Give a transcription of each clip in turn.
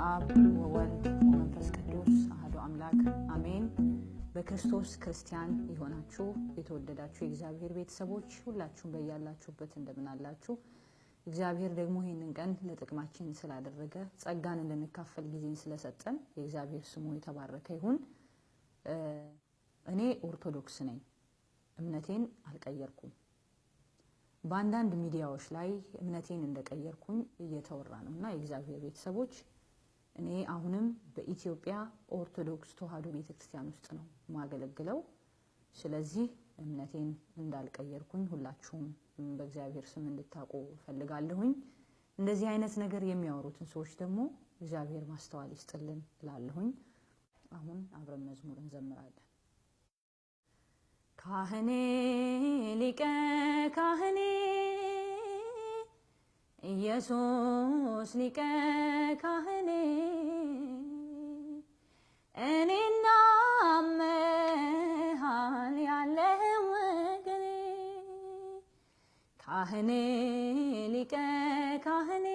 አብ ወወልድ ወመንፈስ ቅዱስ አሐዱ አምላክ አሜን። በክርስቶስ ክርስቲያን የሆናችሁ የተወደዳችሁ የእግዚአብሔር ቤተሰቦች ሁላችሁም በያላችሁበት እንደምናላችሁ እግዚአብሔር ደግሞ ይሄንን ቀን ለጥቅማችን ስላደረገ ጸጋን እንድንካፈል ጊዜን ስለሰጠን የእግዚአብሔር ስሙ የተባረከ ይሁን። እኔ ኦርቶዶክስ ነኝ። እምነቴን አልቀየርኩም። በአንዳንድ ሚዲያዎች ላይ እምነቴን እንደቀየርኩኝ እየተወራ ነውና የእግዚአብሔር ቤተሰቦች እኔ አሁንም በኢትዮጵያ ኦርቶዶክስ ተዋሕዶ ቤተክርስቲያን ውስጥ ነው ማገለግለው። ስለዚህ እምነቴን እንዳልቀየርኩኝ ሁላችሁም በእግዚአብሔር ስም እንድታውቁ ፈልጋለሁኝ። እንደዚህ አይነት ነገር የሚያወሩትን ሰዎች ደግሞ እግዚአብሔር ማስተዋል ይስጥልን እላለሁኝ። አሁን አብረን መዝሙር እንዘምራለን። ካህኔ ሊቀ ካህኔ ኢየሱስ ሊቀ ካህኔ እኔና መሃል ያለህ ወገኔ ካህኔ ሊቀ ካህኔ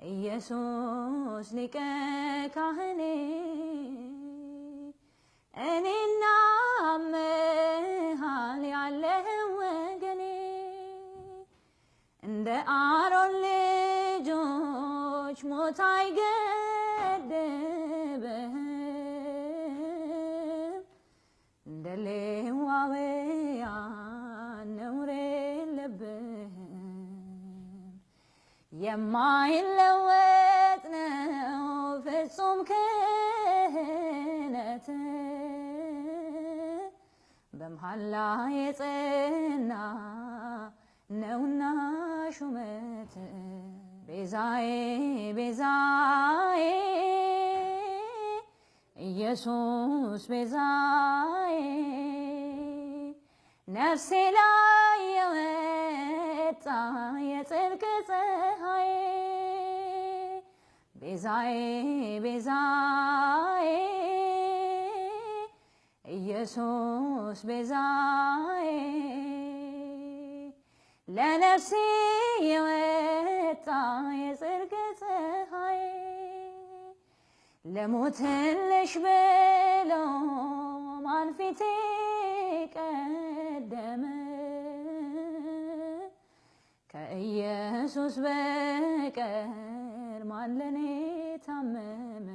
ኢየሱስ ሊቀ ካህኔ እኔና መሃል ያለህ ወገኔ እንደ አሮን ልጆች ሞት አይገድብህም፣ እንደ ሌዋውያን ነውር የለብህም። የማይለወጥ ነው ፍጹም ክህነት በመሐላ የጸና ነውና ሹመት ቤዛዬ ቤዛዬ ኢየሱስ ቤዛዬ ነፍሴ ላይ የወጣ የጽድቅ ፀሐይ ቤዛዬ ቤዛዬ ኢየሱስ ቤዛዬ ለነፍሴ የወጣ የጽድቅ ፀሐይ ለሞትልሽ ብሎ ማን ፊቴ ቀደመ ከኢየሱስ በቀር ማን ለኔ ታመመ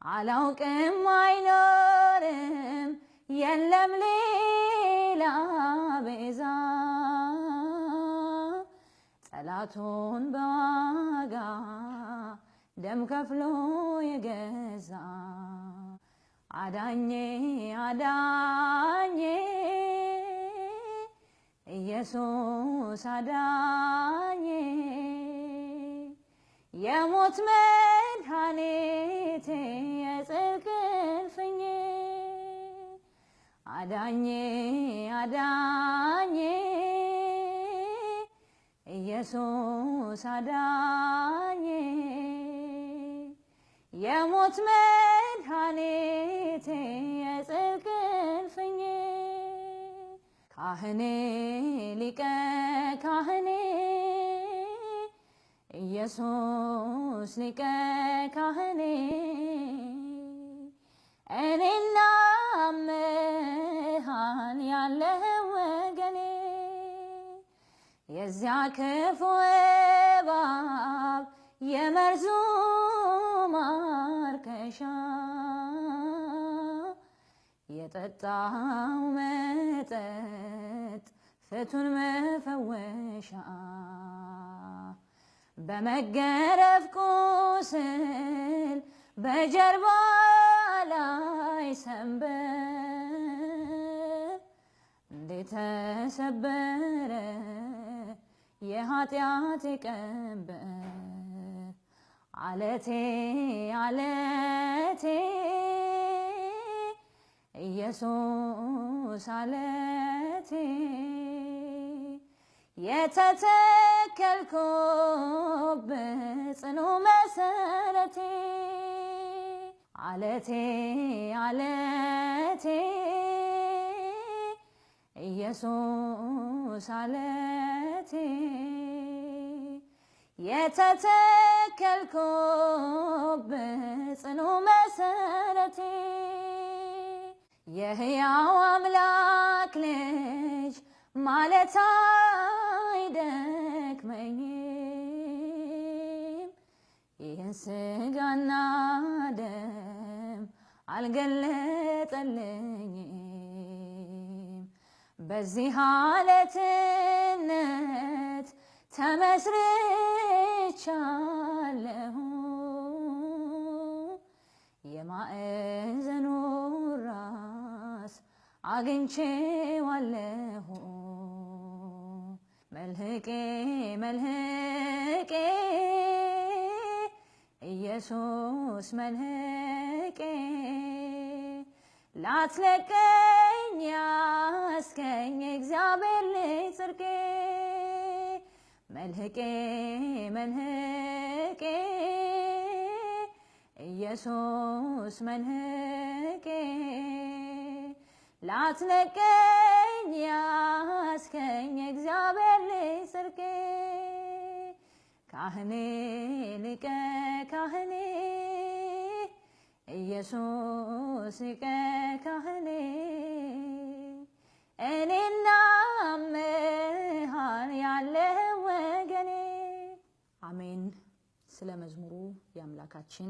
አላውቅም አይኖርም የለም ሌላ ቤዛ ጠላቱን በዋጋ ደም ከፍሎ የገዛ አዳኜ አዳኜ ኢየሱስ አዳኜ የሞት መድኃኒቴ የጽድቅ እልፍኝ አዳኜ አዳኜ ኢየሱስ አዳኜ የሞት መድኃኒቴ የጽድቅ እልፍኝ ካህኔ ሊቀ ካህኔ ኢየሱስ ሊቀ ካህኔ እኔና መሃል ያለህ ወገኔ የዚያ ክፉ እባብ የመርዙ ማርከሻ የጠጣው መጠጥ ፍቱን መፈወሻ በመገረፍ ቁስል በጀርባ ላይ ሰንበር እንዴት ተሰበረ የኃጢአቴ ቀንበር አለቴ አለቴ ኢየሱስ አለቴ የተተከልኩበት ጽኑ መሰረቴ አለቴ አለቴ ኢየሱስ አለቴ የተተከልኩበት ጽኑ መሰረቴ የሕያው አምላክ ልጅ ማለት አይደክመኝም። ይህን ሥጋና ደም አልገለጠልኝም። በዚህ ዓለትነት ተመስርቻለሁ። የማዕዘኑ ራስ አግኝቼዋለሁ። መልህቄ መልህቄ ኢየሱስ መልህቄ ላትለቀኝ ያስከኝ እግዚአብሔር ልጅ ጽድቄ መልህቄ መልህቄ ኢየሱስ መልህቄ ላትለቀኝ ያስከኝ እግዚአብሔር ልጅ ጽድቄ ካህኔ ሊቀ ካህኔ ኢየሱስ ሊቀ ካህኔ እኔና መሃል ያለ ወገኔ። አሜን። ስለ መዝሙሩ የአምላካችን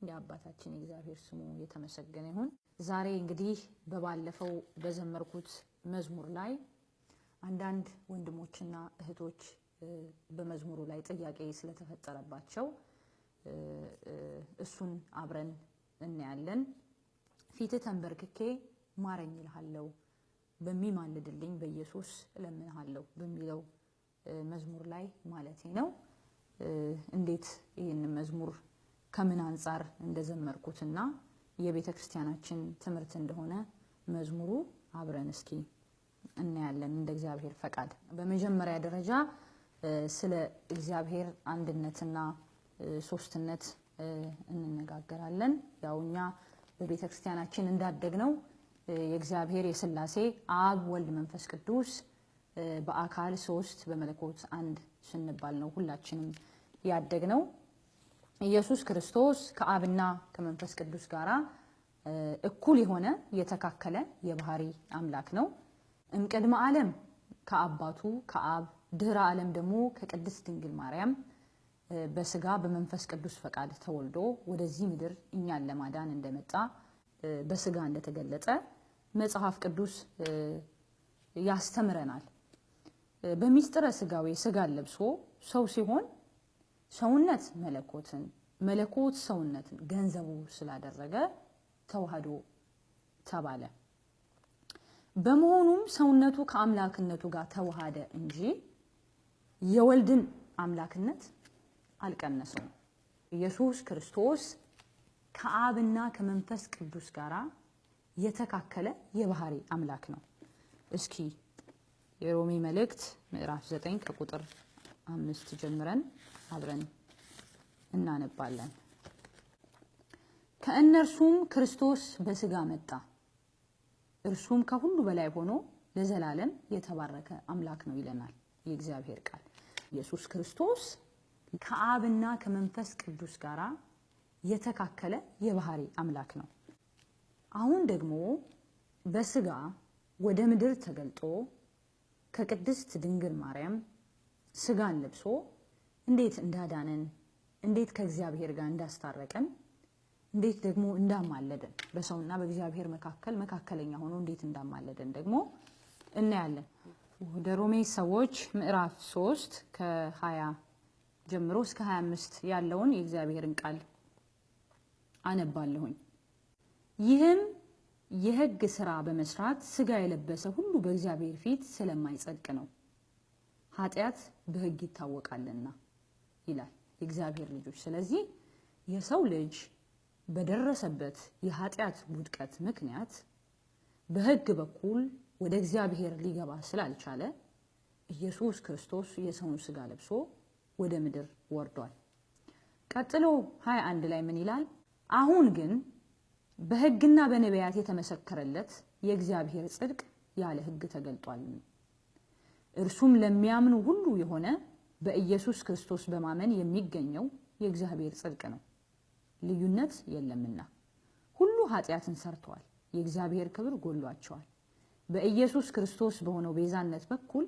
የአባታችን የእግዚአብሔር ስሙ የተመሰገነ ይሁን። ዛሬ እንግዲህ በባለፈው በዘመርኩት መዝሙር ላይ አንዳንድ ወንድሞችና እህቶች በመዝሙሩ ላይ ጥያቄ ስለተፈጠረባቸው እሱን አብረን እናያለን። ፊት ተንበርክኬ ማረኝ እልሃለሁ በሚማልድልኝ በኢየሱስ እለምንሃለሁ በሚለው መዝሙር ላይ ማለቴ ነው። እንዴት ይህን መዝሙር ከምን አንፃር እንደዘመርኩትና የቤተ ክርስቲያናችን ትምህርት እንደሆነ መዝሙሩ አብረን እስኪ እናያለን እንደ እግዚአብሔር ፈቃድ። በመጀመሪያ ደረጃ ስለ እግዚአብሔር አንድነትና ሶስትነት እንነጋገራለን። ያውኛ በቤተ ክርስቲያናችን እንዳደግነው የእግዚአብሔር የሥላሴ አብ ወልድ መንፈስ ቅዱስ በአካል ሶስት በመለኮት አንድ ስንባል ነው ሁላችንም ያደግነው። ኢየሱስ ክርስቶስ ከአብና ከመንፈስ ቅዱስ ጋራ እኩል የሆነ የተካከለ የባህሪ አምላክ ነው። እምቅድመ ዓለም ከአባቱ ከአብ ድህረ ዓለም ደግሞ ከቅድስት ድንግል ማርያም በስጋ በመንፈስ ቅዱስ ፈቃድ ተወልዶ ወደዚህ ምድር እኛን ለማዳን እንደመጣ በስጋ እንደተገለጸ መጽሐፍ ቅዱስ ያስተምረናል። በሚስጥረ ስጋዊ ስጋን ለብሶ ሰው ሲሆን ሰውነት መለኮትን መለኮት ሰውነትን ገንዘቡ ስላደረገ ተዋህዶ ተባለ። በመሆኑም ሰውነቱ ከአምላክነቱ ጋር ተዋሃደ እንጂ የወልድን አምላክነት አልቀነሰውም። ኢየሱስ ክርስቶስ ከአብና ከመንፈስ ቅዱስ ጋራ የተካከለ የባህሪ አምላክ ነው። እስኪ የሮሜ መልእክት ምዕራፍ 9 ከቁጥር 5 ጀምረን አብረን እናነባለን። ከእነርሱም ክርስቶስ በስጋ መጣ፣ እርሱም ከሁሉ በላይ ሆኖ ለዘላለም የተባረከ አምላክ ነው ይለናል የእግዚአብሔር ቃል። ኢየሱስ ክርስቶስ ከአብና ከመንፈስ ቅዱስ ጋራ የተካከለ የባህሪ አምላክ ነው። አሁን ደግሞ በስጋ ወደ ምድር ተገልጦ ከቅድስት ድንግል ማርያም ስጋን ለብሶ እንዴት እንዳዳነን፣ እንዴት ከእግዚአብሔር ጋር እንዳስታረቀን፣ እንዴት ደግሞ እንዳማለደን በሰውና በእግዚአብሔር መካከል መካከለኛ ሆኖ እንዴት እንዳማለደን ደግሞ እናያለን። ወደ ሮሜ ሰዎች ምዕራፍ 3 ከ20 ጀምሮ እስከ 25 ያለውን የእግዚአብሔርን ቃል አነባለሁኝ። ይህም የሕግ ሥራ በመስራት ስጋ የለበሰ ሁሉ በእግዚአብሔር ፊት ስለማይጸድቅ ነው፣ ኃጢአት በሕግ ይታወቃልና ይላል የእግዚአብሔር ልጆች። ስለዚህ የሰው ልጅ በደረሰበት የኃጢአት ውድቀት ምክንያት በሕግ በኩል ወደ እግዚአብሔር ሊገባ ስላልቻለ ኢየሱስ ክርስቶስ የሰውን ስጋ ለብሶ ወደ ምድር ወርዷል። ቀጥሎ 21 ላይ ምን ይላል? አሁን ግን በሕግና በነቢያት የተመሰከረለት የእግዚአብሔር ጽድቅ ያለ ሕግ ተገልጧል። እርሱም ለሚያምኑ ሁሉ የሆነ በኢየሱስ ክርስቶስ በማመን የሚገኘው የእግዚአብሔር ጽድቅ ነው። ልዩነት የለምና ሁሉ ኃጢአትን ሰርተዋል፣ የእግዚአብሔር ክብር ጎሏቸዋል። በኢየሱስ ክርስቶስ በሆነው ቤዛነት በኩል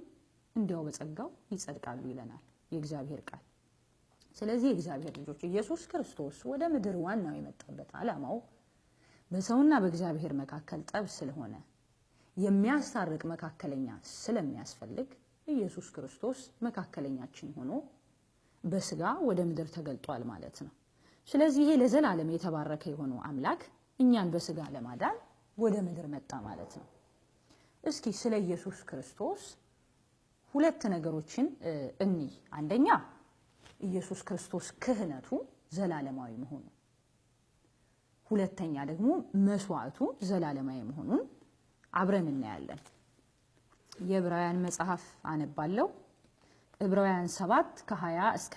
እንዲያው በጸጋው ይጸድቃሉ ይለናል የእግዚአብሔር ቃል። ስለዚህ የእግዚአብሔር ልጆች ኢየሱስ ክርስቶስ ወደ ምድር ዋናው የመጣበት ዓላማው በሰውና በእግዚአብሔር መካከል ጠብ ስለሆነ የሚያስታርቅ መካከለኛ ስለሚያስፈልግ ኢየሱስ ክርስቶስ መካከለኛችን ሆኖ በስጋ ወደ ምድር ተገልጧል ማለት ነው። ስለዚህ ይሄ ለዘላለም የተባረከ የሆነው አምላክ እኛን በስጋ ለማዳን ወደ ምድር መጣ ማለት ነው። እስኪ ስለ ኢየሱስ ክርስቶስ ሁለት ነገሮችን እንይ። አንደኛ ኢየሱስ ክርስቶስ ክህነቱ ዘላለማዊ መሆኑ፣ ሁለተኛ ደግሞ መስዋዕቱ ዘላለማዊ መሆኑን አብረን እናያለን። የዕብራውያን መጽሐፍ አነባለሁ። ዕብራውያን 7 ከ20 እስከ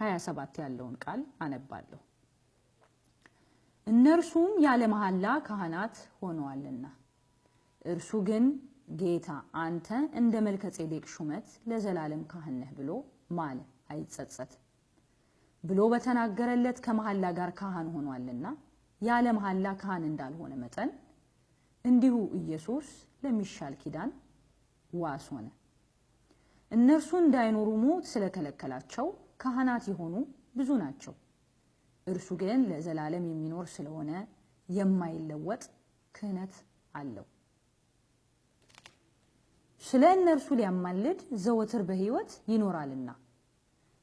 27 ያለውን ቃል አነባለሁ። እነርሱም ያለ መሐላ ካህናት ሆነዋልና እርሱ ግን ጌታ አንተ እንደ መልከጼዴቅ ሹመት ለዘላለም ካህን ነህ ብሎ ማለ፣ አይጸጸትም ብሎ በተናገረለት ከመሐላ ጋር ካህን ሆኗልና ያለ መሐላ ካህን እንዳልሆነ መጠን እንዲሁ ኢየሱስ ለሚሻል ኪዳን ዋስ ሆነ። እነርሱ እንዳይኖሩ ሞት ስለከለከላቸው ካህናት የሆኑ ብዙ ናቸው። እርሱ ግን ለዘላለም የሚኖር ስለሆነ የማይለወጥ ክህነት አለው። ስለ እነርሱ ሊያማልድ ዘወትር በሕይወት ይኖራልና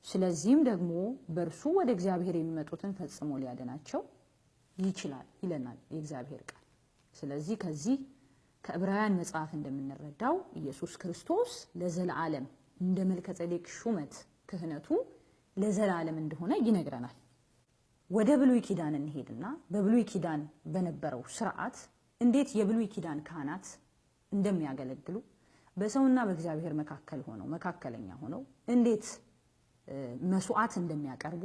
ስለዚህም ደግሞ በእርሱ ወደ እግዚአብሔር የሚመጡትን ፈጽሞ ሊያድናቸው ይችላል ይለናል የእግዚአብሔር ቃል። ስለዚህ ከዚህ ከዕብራውያን መጽሐፍ እንደምንረዳው ኢየሱስ ክርስቶስ ለዘላለም እንደ መልከጼዴቅ ሹመት ክህነቱ ለዘላለም እንደሆነ ይነግረናል። ወደ ብሉይ ኪዳን እንሄድና በብሉይ ኪዳን በነበረው ስርዓት እንዴት የብሉይ ኪዳን ካህናት እንደሚያገለግሉ በሰውና በእግዚአብሔር መካከል ሆነው መካከለኛ ሆነው እንዴት መስዋዕት እንደሚያቀርቡ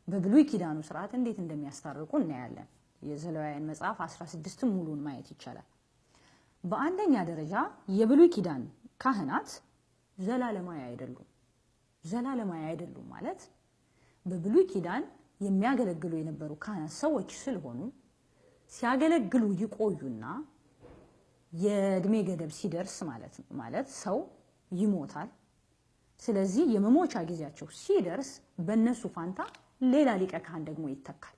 በብሉይ ኪዳኑ ስርዓት እንዴት እንደሚያስታርቁ እናያለን። የዘሌዋውያን መጽሐፍ 16 ሙሉን ማየት ይቻላል። በአንደኛ ደረጃ የብሉይ ኪዳን ካህናት ዘላለማዊ አይደሉም። ዘላለማዊ አይደሉም ማለት በብሉይ ኪዳን የሚያገለግሉ የነበሩ ካህናት ሰዎች ስለሆኑ ሲያገለግሉ ይቆዩና የእድሜ ገደብ ሲደርስ ማለት ሰው ይሞታል። ስለዚህ የመሞቻ ጊዜያቸው ሲደርስ በእነሱ ፋንታ ሌላ ሊቀ ካህን ደግሞ ይተካል።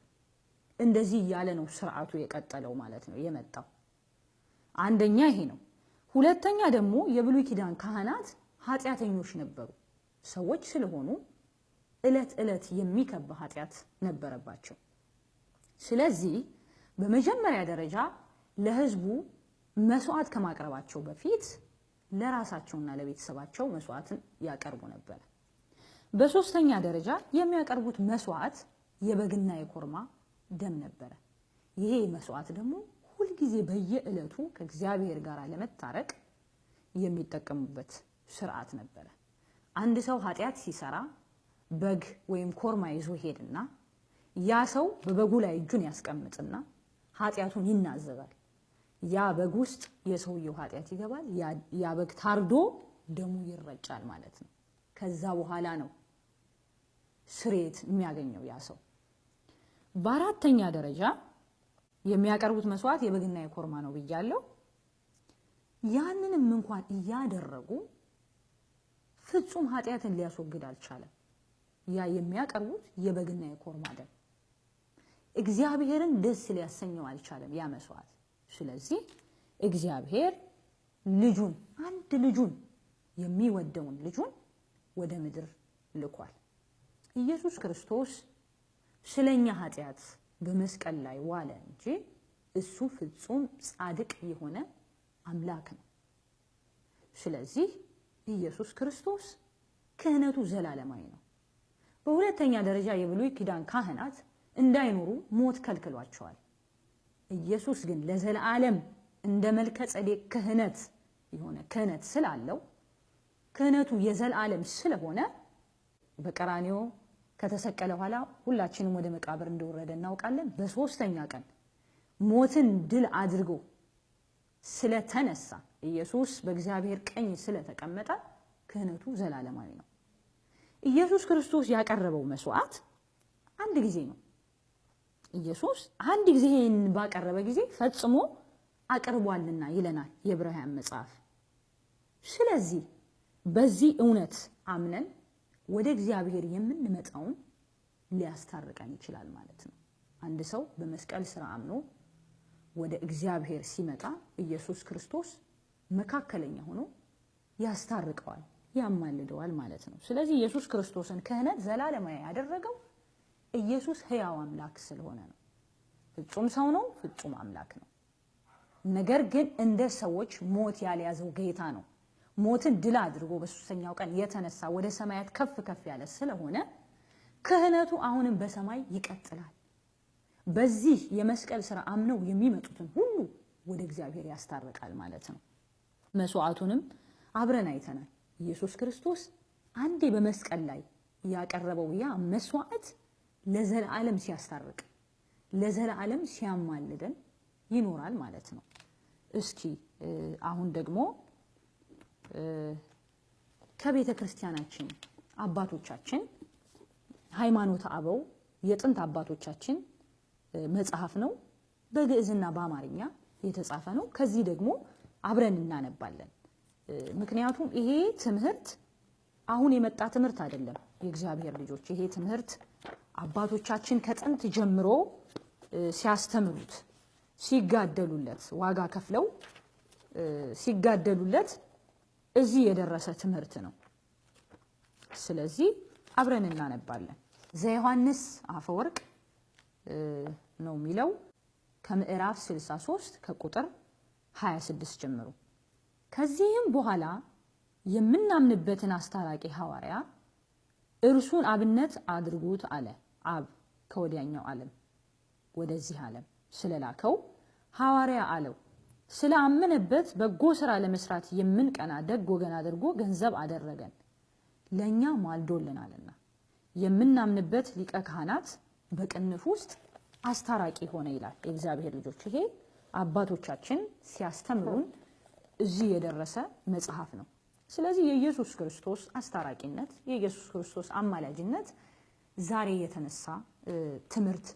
እንደዚህ እያለ ነው ስርዓቱ የቀጠለው ማለት ነው የመጣው። አንደኛ ይሄ ነው። ሁለተኛ ደግሞ የብሉይ ኪዳን ካህናት ኃጢአተኞች ነበሩ። ሰዎች ስለሆኑ እለት እለት የሚከብ ኃጢአት ነበረባቸው። ስለዚህ በመጀመሪያ ደረጃ ለሕዝቡ መስዋዕት ከማቅረባቸው በፊት ለራሳቸውና ለቤተሰባቸው መስዋዕትን ያቀርቡ ነበር። በሶስተኛ ደረጃ የሚያቀርቡት መስዋዕት የበግና የኮርማ ደም ነበር። ይሄ መስዋዕት ደግሞ ሁልጊዜ በየዕለቱ ከእግዚአብሔር ጋር ለመታረቅ የሚጠቀሙበት ስርዓት ነበር። አንድ ሰው ኃጢአት ሲሰራ በግ ወይም ኮርማ ይዞ ሄድና ያ ሰው በበጉ ላይ እጁን ያስቀምጥና ኃጢአቱን ይናዘዛል። ያ በግ ውስጥ የሰውየው ኃጢአት ይገባል። ያ በግ ታርዶ ደሙ ይረጫል ማለት ነው። ከዛ በኋላ ነው ስርየት የሚያገኘው ያ ሰው። በአራተኛ ደረጃ የሚያቀርቡት መስዋዕት የበግና የኮርማ ነው ብያለሁ። ያንንም እንኳን እያደረጉ ፍጹም ኃጢአትን ሊያስወግድ አልቻለም። ያ የሚያቀርቡት የበግና የኮርማ ደም እግዚአብሔርን ደስ ሊያሰኘው አልቻለም ያ መስዋዕት። ስለዚህ እግዚአብሔር ልጁን አንድ ልጁን የሚወደውን ልጁን ወደ ምድር ልኳል። ኢየሱስ ክርስቶስ ስለኛ ኃጢአት በመስቀል ላይ ዋለ እንጂ እሱ ፍጹም ጻድቅ የሆነ አምላክ ነው። ስለዚህ ኢየሱስ ክርስቶስ ክህነቱ ዘላለማዊ ነው። በሁለተኛ ደረጃ የብሉይ ኪዳን ካህናት እንዳይኖሩ ሞት ከልክሏቸዋል። ኢየሱስ ግን ለዘላለም እንደ መልከጼዴቅ ክህነት የሆነ ክህነት ስላለው ክህነቱ የዘላለም ስለሆነ በቀራንዮ ከተሰቀለ በኋላ ሁላችንም ወደ መቃብር እንደወረደ እናውቃለን። በሶስተኛ ቀን ሞትን ድል አድርጎ ስለተነሳ ኢየሱስ በእግዚአብሔር ቀኝ ስለተቀመጠ ክህነቱ ዘላለማዊ ነው። ኢየሱስ ክርስቶስ ያቀረበው መስዋዕት አንድ ጊዜ ነው። ኢየሱስ አንድ ጊዜ ይሄን ባቀረበ ጊዜ ፈጽሞ አቀርቧልና ይለናል የዕብራውያን መጽሐፍ። ስለዚህ በዚህ እውነት አምነን ወደ እግዚአብሔር የምንመጣውን ሊያስታርቀን ይችላል ማለት ነው። አንድ ሰው በመስቀል ስራ አምኖ ወደ እግዚአብሔር ሲመጣ ኢየሱስ ክርስቶስ መካከለኛ ሆኖ ያስታርቀዋል፣ ያማልደዋል ማለት ነው። ስለዚህ ኢየሱስ ክርስቶስን ክህነት ዘላለማዊ ያደረገው ኢየሱስ ሕያው አምላክ ስለሆነ ነው። ፍጹም ሰው ነው፣ ፍጹም አምላክ ነው። ነገር ግን እንደ ሰዎች ሞት ያልያዘው ጌታ ነው። ሞትን ድል አድርጎ በሶስተኛው ቀን የተነሳ ወደ ሰማያት ከፍ ከፍ ያለ ስለሆነ ክህነቱ አሁንም በሰማይ ይቀጥላል። በዚህ የመስቀል ስራ አምነው የሚመጡትን ሁሉ ወደ እግዚአብሔር ያስታርቃል ማለት ነው። መስዋዕቱንም አብረን አይተናል። ኢየሱስ ክርስቶስ አንዴ በመስቀል ላይ ያቀረበው ያ መስዋዕት ለዘላለም ሲያስታርቅ ለዘላለም ሲያማልደን ይኖራል ማለት ነው። እስኪ አሁን ደግሞ ከቤተ ክርስቲያናችን አባቶቻችን ሃይማኖተ አበው የጥንት አባቶቻችን መጽሐፍ ነው፣ በግዕዝና በአማርኛ የተጻፈ ነው። ከዚህ ደግሞ አብረን እናነባለን። ምክንያቱም ይሄ ትምህርት አሁን የመጣ ትምህርት አይደለም። የእግዚአብሔር ልጆች ይሄ ትምህርት አባቶቻችን ከጥንት ጀምሮ ሲያስተምሩት ሲጋደሉለት ዋጋ ከፍለው ሲጋደሉለት እዚህ የደረሰ ትምህርት ነው። ስለዚህ አብረን እናነባለን። ዘዮሐንስ አፈወርቅ ነው የሚለው ከምዕራፍ 63 ከቁጥር 26 ጀምሮ ከዚህም በኋላ የምናምንበትን አስታራቂ ሐዋርያ እርሱን አብነት አድርጉት አለ። አብ ከወዲያኛው ዓለም ወደዚህ ዓለም ስለላከው ሐዋርያ አለው። ስለአመነበት በጎ ሥራ ለመስራት የምንቀና ደግ ወገን አድርጎ ገንዘብ አደረገን፣ ለኛ ማልዶልናልና። የምናምንበት ሊቀ ካህናት በቅንፍ ውስጥ አስታራቂ ሆነ ይላል። የእግዚአብሔር ልጆች ይሄ አባቶቻችን ሲያስተምሩን እዚህ የደረሰ መጽሐፍ ነው። ስለዚህ የኢየሱስ ክርስቶስ አስታራቂነት የኢየሱስ ክርስቶስ አማላጅነት ዛሬ የተነሳ ትምህርት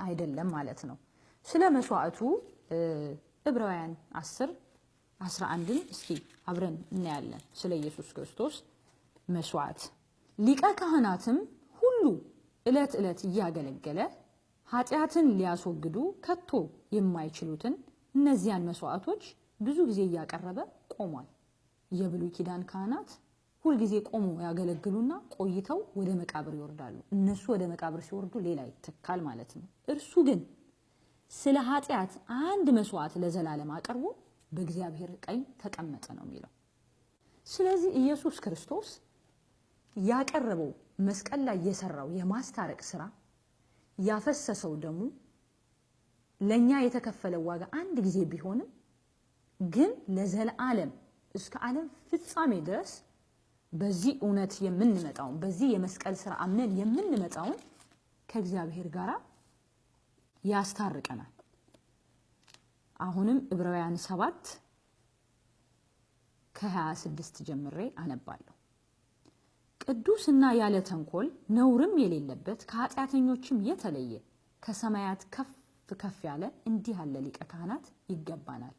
አይደለም ማለት ነው። ስለ መስዋዕቱ ዕብራውያን 10:11 እስኪ አብረን እናያለን። ስለ ኢየሱስ ክርስቶስ መስዋዕት ሊቀ ካህናትም ሁሉ ዕለት ዕለት እያገለገለ ኃጢአትን ሊያስወግዱ ከቶ የማይችሉትን እነዚያን መስዋዕቶች ብዙ ጊዜ እያቀረበ ቆሟል። የብሉይ ኪዳን ካህናት ሁል ጊዜ ቆሞ ያገለግሉና ቆይተው ወደ መቃብር ይወርዳሉ። እነሱ ወደ መቃብር ሲወርዱ ሌላ ይተካል ማለት ነው። እርሱ ግን ስለ ኃጢአት አንድ መስዋዕት ለዘላለም አቀርቦ በእግዚአብሔር ቀኝ ተቀመጠ ነው የሚለው። ስለዚህ ኢየሱስ ክርስቶስ ያቀረበው መስቀል ላይ የሰራው የማስታረቅ ስራ ያፈሰሰው ደሙ ለኛ የተከፈለው ዋጋ አንድ ጊዜ ቢሆንም ግን ለዘላለም እስከ ዓለም ፍጻሜ ድረስ በዚህ እውነት የምንመጣውን በዚህ የመስቀል ስራ አምነን የምንመጣውን ከእግዚአብሔር ጋር ያስታርቀናል። አሁንም ዕብራውያን 7:26 ጀምሬ አነባለሁ። ቅዱስና ያለ ተንኮል ነውርም የሌለበት ከኃጢአተኞችም የተለየ ከሰማያት ከፍ ከፍ ያለ እንዲህ ያለ ሊቀ ካህናት ይገባናል።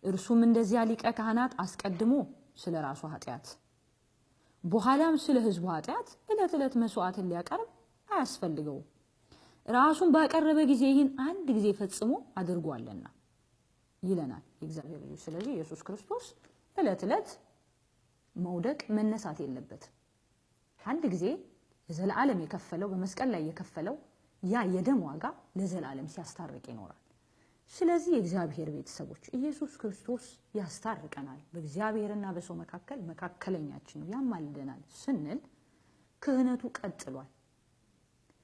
እርሱም እንደዚያ ሊቀ ካህናት አስቀድሞ ስለ ራሱ ኃጢአት በኋላም ስለ ሕዝቡ ኃጢአት ዕለት ዕለት መስዋዕትን ሊያቀርብ አያስፈልገውም። ራሱን ባቀረበ ጊዜ ይህን አንድ ጊዜ ፈጽሞ አድርጓልና ይለናል የእግዚአብሔር ልጅ። ስለዚህ ኢየሱስ ክርስቶስ ዕለት ዕለት መውደቅ መነሳት የለበትም። አንድ ጊዜ ለዘላለም የከፈለው በመስቀል ላይ የከፈለው ያ የደም ዋጋ ለዘላለም ሲያስታርቅ ይኖራል። ስለዚህ የእግዚአብሔር ቤተሰቦች ኢየሱስ ክርስቶስ ያስታርቀናል፣ በእግዚአብሔርና በሰው መካከል መካከለኛችን ነው፣ ያማልደናል ስንል ክህነቱ ቀጥሏል፣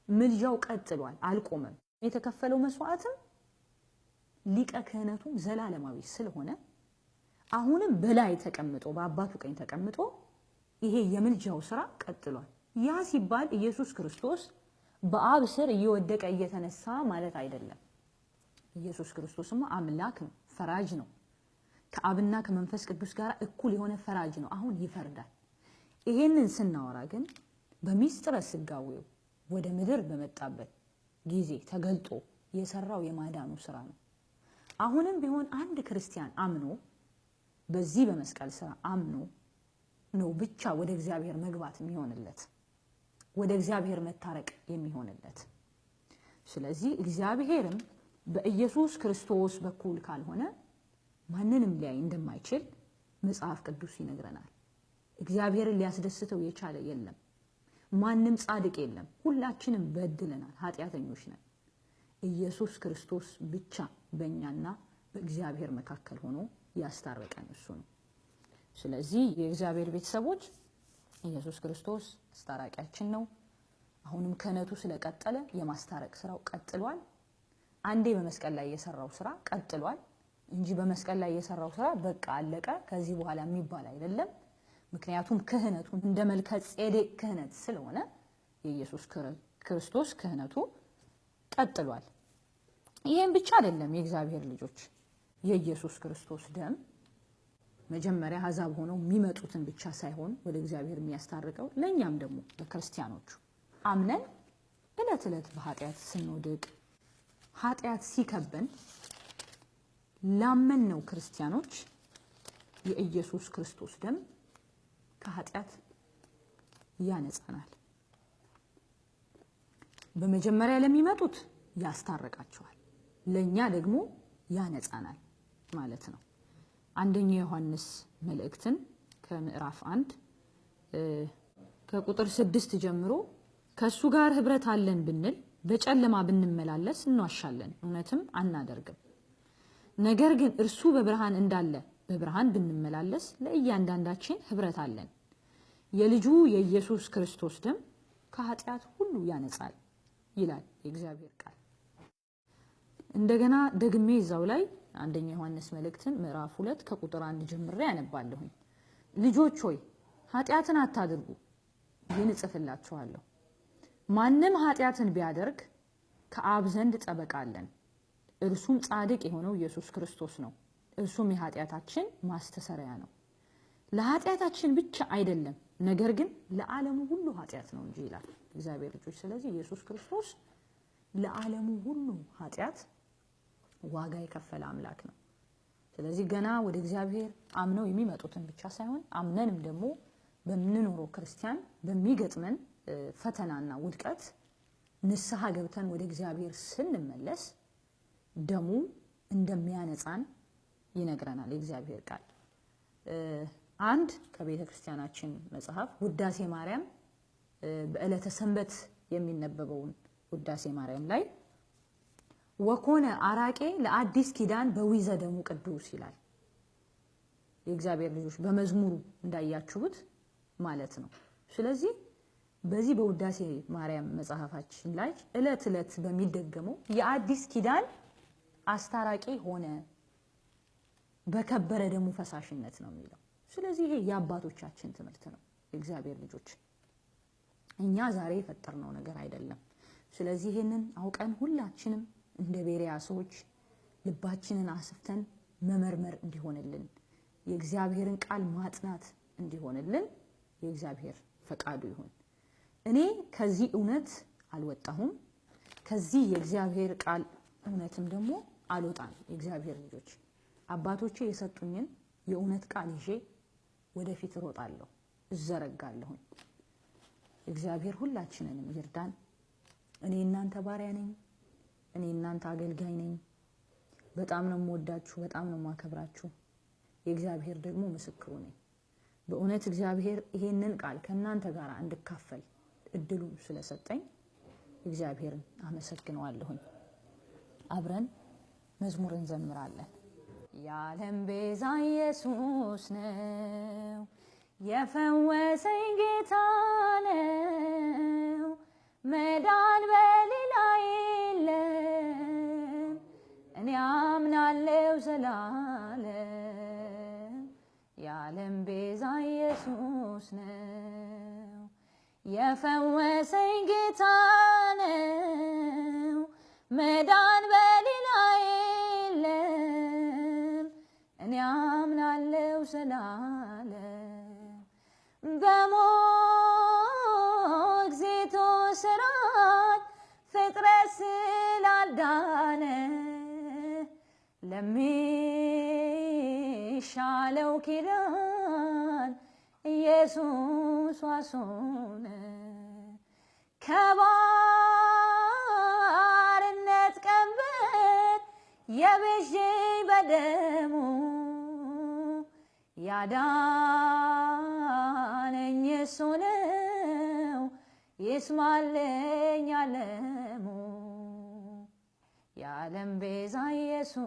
ምልጃው ቀጥሏል፣ አልቆመም። የተከፈለው መስዋዕትም ሊቀ ክህነቱም ዘላለማዊ ስለሆነ አሁንም በላይ ተቀምጦ በአባቱ ቀኝ ተቀምጦ ይሄ የምልጃው ስራ ቀጥሏል። ያ ሲባል ኢየሱስ ክርስቶስ በአብ ስር እየወደቀ እየተነሳ ማለት አይደለም። ኢየሱስ ክርስቶስማ አምላክ ነው፣ ፈራጅ ነው። ከአብና ከመንፈስ ቅዱስ ጋር እኩል የሆነ ፈራጅ ነው። አሁን ይፈርዳል። ይሄንን ስናወራ ግን በሚስጥረ ስጋዌው ወደ ምድር በመጣበት ጊዜ ተገልጦ የሰራው የማዳኑ ስራ ነው። አሁንም ቢሆን አንድ ክርስቲያን አምኖ በዚህ በመስቀል ስራ አምኖ ነው ብቻ ወደ እግዚአብሔር መግባት የሚሆንለት፣ ወደ እግዚአብሔር መታረቅ የሚሆንለት። ስለዚህ እግዚአብሔርም በኢየሱስ ክርስቶስ በኩል ካልሆነ ማንንም ሊያይ እንደማይችል መጽሐፍ ቅዱስ ይነግረናል። እግዚአብሔርን ሊያስደስተው የቻለ የለም፣ ማንም ጻድቅ የለም። ሁላችንም በድለናል፣ ኃጢአተኞች ነን። ኢየሱስ ክርስቶስ ብቻ በእኛና በእግዚአብሔር መካከል ሆኖ ያስታረቀን እሱ ነው። ስለዚህ የእግዚአብሔር ቤተሰቦች ኢየሱስ ክርስቶስ አስታራቂያችን ነው። አሁንም ክህነቱ ስለቀጠለ የማስታረቅ ስራው ቀጥሏል። አንዴ በመስቀል ላይ የሰራው ስራ ቀጥሏል እንጂ በመስቀል ላይ የሰራው ስራ በቃ አለቀ ከዚህ በኋላ የሚባል አይደለም። ምክንያቱም ክህነቱ እንደ መልከ ጼዴቅ ክህነት ስለሆነ የኢየሱስ ክርስቶስ ክህነቱ ቀጥሏል። ይሄን ብቻ አይደለም የእግዚአብሔር ልጆች፣ የኢየሱስ ክርስቶስ ደም መጀመሪያ አሕዛብ ሆነው የሚመጡትን ብቻ ሳይሆን ወደ እግዚአብሔር የሚያስታርቀው ለኛም ደግሞ ለክርስቲያኖቹ አምነን እለት እለት በኃጢአት ስንወድቅ ኃጢአት ሲከበን ላመንነው ክርስቲያኖች የኢየሱስ ክርስቶስ ደም ከኃጢአት ያነጻናል። በመጀመሪያ ለሚመጡት ያስታርቃቸዋል፣ ለኛ ደግሞ ያነጻናል ማለት ነው። አንደኛ ዮሐንስ መልእክትን ከምዕራፍ 1 ከቁጥር 6 ጀምሮ ከሱ ጋር ህብረት አለን ብንል በጨለማ ብንመላለስ እንዋሻለን፣ እውነትም አናደርግም። ነገር ግን እርሱ በብርሃን እንዳለ በብርሃን ብንመላለስ ለእያንዳንዳችን ህብረት አለን። የልጁ የኢየሱስ ክርስቶስ ደም ከኃጢአት ሁሉ ያነጻል ይላል የእግዚአብሔር ቃል። እንደገና ደግሜ እዛው ላይ አንደኛ ዮሐንስ መልእክትን ምዕራፍ 2 ከቁጥር 1 ጀምሬ ያነባለሁ። ልጆች ሆይ ኃጢአትን አታድርጉ ይህን እጽፍላችኋለሁ። ማንም ኃጢአትን ቢያደርግ ከአብ ዘንድ ጠበቃ አለን፣ እርሱም ጻድቅ የሆነው ኢየሱስ ክርስቶስ ነው። እርሱም የኃጢአታችን ማስተሰሪያ ነው፣ ለኃጢአታችን ብቻ አይደለም ነገር ግን ለዓለሙ ሁሉ ኃጢአት ነው እንጂ ይላል እግዚአብሔር ልጆች። ስለዚህ ኢየሱስ ክርስቶስ ለዓለሙ ሁሉ ኃጢአት ዋጋ የከፈለ አምላክ ነው። ስለዚህ ገና ወደ እግዚአብሔር አምነው የሚመጡትን ብቻ ሳይሆን አምነንም ደግሞ በምንኖረው ክርስቲያን በሚገጥመን ፈተናና ውድቀት ንስሐ ገብተን ወደ እግዚአብሔር ስንመለስ ደሙ እንደሚያነጻን ይነግረናል የእግዚአብሔር ቃል። አንድ ከቤተ ክርስቲያናችን መጽሐፍ ውዳሴ ማርያም በዕለተ ሰንበት የሚነበበውን ውዳሴ ማርያም ላይ ወኮነ አራቄ ለአዲስ ኪዳን በዊዘ ደሙ ቅዱስ ይላል። የእግዚአብሔር ልጆች በመዝሙሩ እንዳያችሁት ማለት ነው። ስለዚህ በዚህ በውዳሴ ማርያም መጽሐፋችን ላይ ዕለት ዕለት በሚደገመው የአዲስ ኪዳን አስታራቂ ሆነ በከበረ ደሙ ፈሳሽነት ነው የሚለው። ስለዚህ ይሄ የአባቶቻችን ትምህርት ነው የእግዚአብሔር ልጆች፣ እኛ ዛሬ የፈጠርነው ነገር አይደለም። ስለዚህ ይሄንን አውቀን ሁላችንም እንደ ቤሪያ ሰዎች ልባችንን አስፍተን መመርመር እንዲሆንልን የእግዚአብሔርን ቃል ማጥናት እንዲሆንልን የእግዚአብሔር ፈቃዱ ይሁን። እኔ ከዚህ እውነት አልወጣሁም፣ ከዚህ የእግዚአብሔር ቃል እውነትም ደግሞ አልወጣም። የእግዚአብሔር ልጆች አባቶቼ የሰጡኝን የእውነት ቃል ይዤ ወደፊት እሮጣለሁ፣ እዘረጋለሁ። እግዚአብሔር ሁላችንንም ይርዳን። እኔ እናንተ ባሪያ ነኝ፣ እኔ እናንተ አገልጋይ ነኝ። በጣም ነው የምወዳችሁ፣ በጣም ነው የማከብራችሁ። የእግዚአብሔር ደግሞ ምስክሩ ነኝ። በእውነት እግዚአብሔር ይሄንን ቃል ከእናንተ ጋር እንድካፈል እድሉን ስለሰጠኝ እግዚአብሔርን አመሰግነዋለሁ። አብረን መዝሙር እንዘምራለን። የዓለም ቤዛ ኢየሱስ ነው፣ የፈወሰኝ ጌታ ነው። መዳን በሌላ የለም፣ እኔ አምናለሁ ዘላለም። የዓለም ቤዛ ኢየሱስ ነው፣ የፈወሰኝ ጌታ ነው። መዳን በሌላ የለም፣ እኔ አምናለሁ ዘላለም። በሞት ስራች ፍጥረት ስላልዳነ ለሚሻለው ኪዳን ኢየሱስ ዋስ ሆነ። ከባርነት ቀንበር የቤዠኝ በደሙ ያዳነኝ እሱ ነው ይስማልኝ ዓለሙ። የዓለም ቤዛ ኢየሱስ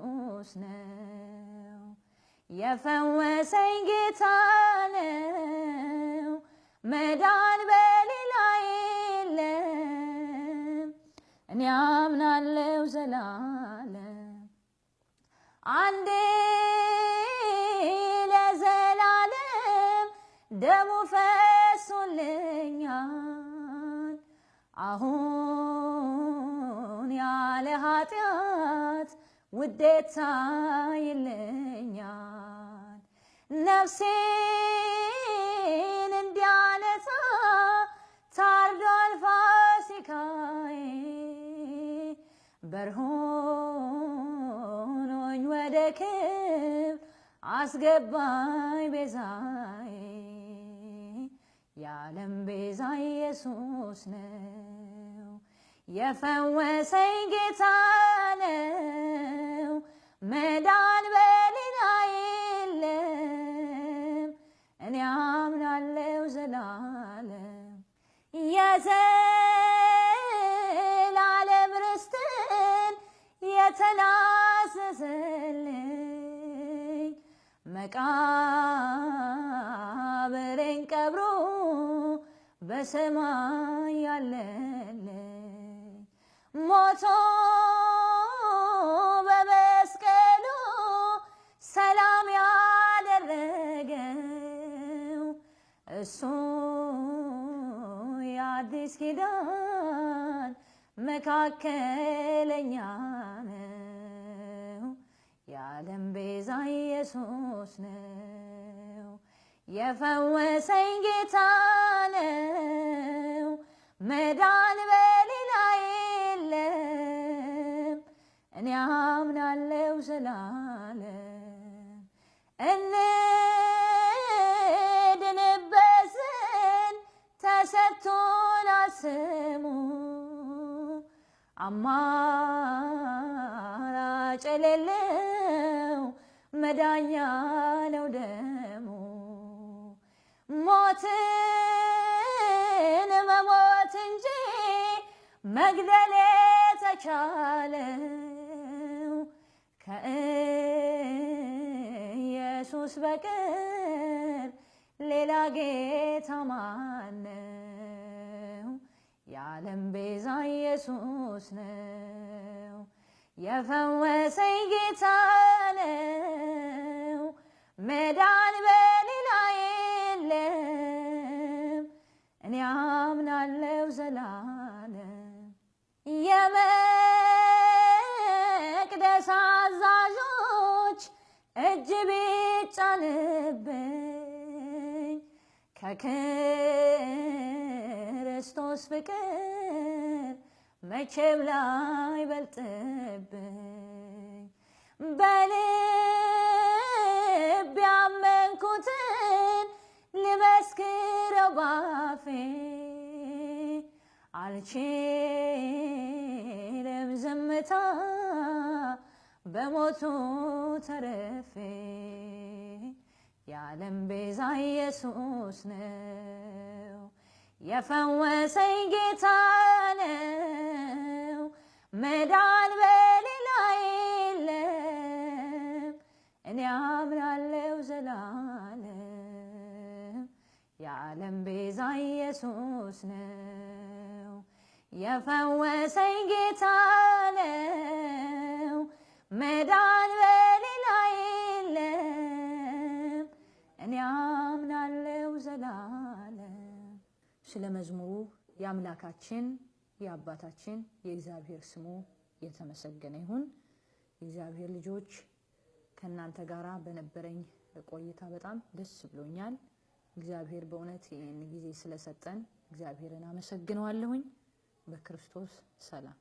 ነው የፈወሰኝ ጌታ ነው። መዳን በሌላ የለም እኔ አምናለሁ ዘላለም። አንዴ ለዘላለም ደሙ ፈሶልኛል። አሁን ያለ ኃጢአት ውዴታ ይለኛል። ነፍሴን እንዲያነጻ ታርዷል ፋሲካዬ። በርሆኖኝ ወደ ክብር አስገባኝ ቤዛዬ። የዓለም ቤዛ ኢየሱስ ነው የፈወሰኝ ጌታ ነው። መዳን በሌላ የለም እኔ አምናለሁ ዘላለም። የዘላለም ርስትን የተናዘዘልኝ መቃብሬን ቀብሮ በሰማይ ያለልኝ ሞቶ በመስቀሉ ሰላም ያደረገው እሱ የአዲስ ኪዳን መካከለኛ ነው። የዓለም ቤዛ ኢየሱስ ነው የፈወሰኝ ጌታ ነው። መዳን በሌላ የለም እኔ አምናለሁ ዘላለም። እንድንበት ዘንድ ተሰጥቶናል ስሙ አማራጭ የሌለው መዳኛ ነው ደሙ። ሞትን መሞት እንጂ መግደል የተቻለው ከኢየሱስ በቀር ሌላ ጌታ ማነው? የዓለም ቤዛ ኢየሱስ ነው የፈወሰኝ ጌታ ነው። መዳን በሌላ የለም እኔ አምናለሁ ዘላለም። የመቅደስ አዛዦች እጅ ቢጫንብኝ ከክርስቶስ ፍቅር መቼም ላይ በልጥብኝ። በልብ ያመንኩትን ልመስክረው ባፌ አልችልም ዝምታ በሞቱ ተረፌ። የዓለም ቤዛ ኢየሱስ ነው የፈወሰኝ ጌታ ነው። መዳን በሌላ የለም እኔ አምናለሁ ዘላለም። የዓለም ቤዛ ኢየሱስ ነው የፈወሰኝ ጌታ ነው። መዳን በሌላ የለም እኔ አምናለሁ ዘላለም። ስለ መዝሙሩ የአምላካችን የአባታችን የእግዚአብሔር ስሙ የተመሰገነ ይሁን። የእግዚአብሔር ልጆች ከእናንተ ጋራ በነበረኝ ቆይታ በጣም ደስ ብሎኛል። እግዚአብሔር በእውነት ይህን ጊዜ ስለሰጠን እግዚአብሔርን አመሰግነዋለሁኝ። በክርስቶስ ሰላም